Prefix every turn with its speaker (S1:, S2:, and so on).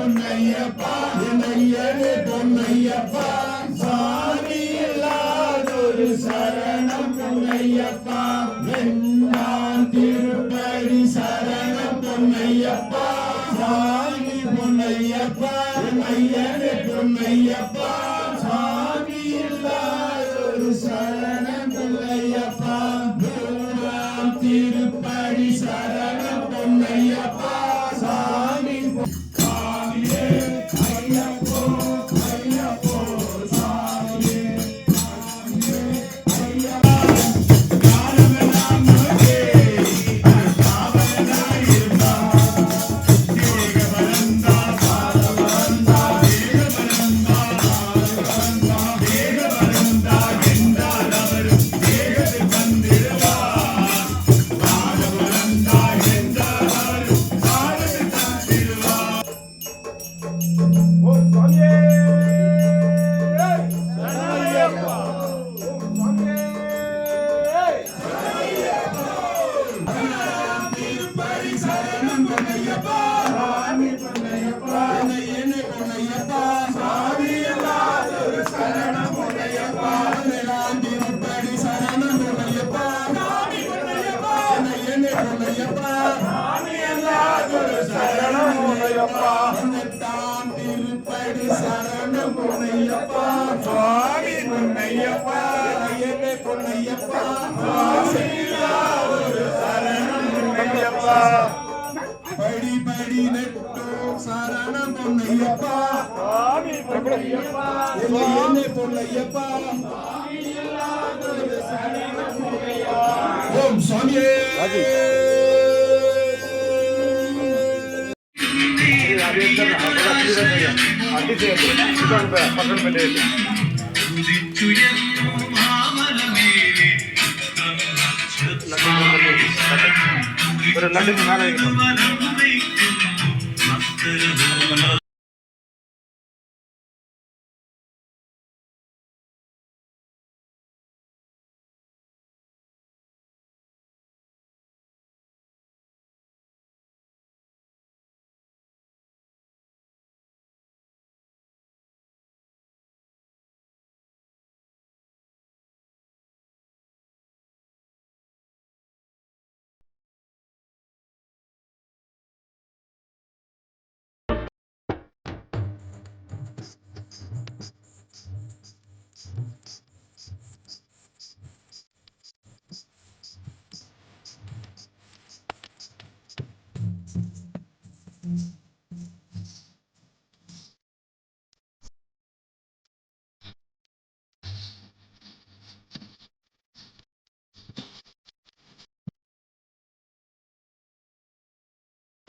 S1: பொன்னையப்பா என்னையனே பொன்னையப்பா சாமி இல்லாதொரு சரணம் பொன்னையப்பா வெண்ணான் திருப்படி சரணம் பொன்னையப்பா சாமி பொன்னையப்பா என்னையனே பொன்னையப்பா சாமி இல்லாதொரு சரணம் பொன்னையப்பா மூணாம் திருப்படி சரணம் பொன்னையப்பா சாமி சாமியே ஐயப்போ ஐயப்போ சாமியே சாமியே ஐயப்பா காலமெல்லாம் நோக்கே காவலனாய் இருந்தா தேக பரந்தா கால பரந்தா தேக பரந்தா தேக பரந்தா என்றால் அவரும் தேகத்தில் வந்திடுவார் கால பரந்தா என்றால் அவரும் காலத்தில் வந்திடுவார்.
S2: ஓம் சாமியே சரணமையப்பா. ஓம் சாமியே
S1: திருப்படி சரணம் பொன்னையப்பா சாமி பொன்னையப்பா என்னையனே பொன்னையப்பா சாமி இல்லாதொரு சரணம் பொன்னையப்பா எல்லாம் திருப்படி சரணம் பொன்னையப்பா சாமி பொன்னையப்பா என்னையனே பொன்னையப்பா சாமி இல்லாதொரு சரணம் பொன்னையப்பா எல்லாம் திருப்படி சரணம் பொன்னையப்பா சாமி பொன்னையப்பா என்னையனே பொன்னையப்பா சாமி இல்லாதொரு சரணம் பொன்னையப்பா படி படி நெட்டோம் சரணம் பொன்னையப்பா
S2: சாமி பொன்னையப்பா
S1: என்னையனே பொன்னையப்பா ஓம் சாமியே
S2: పక్కన పెట్టేది లడ్డు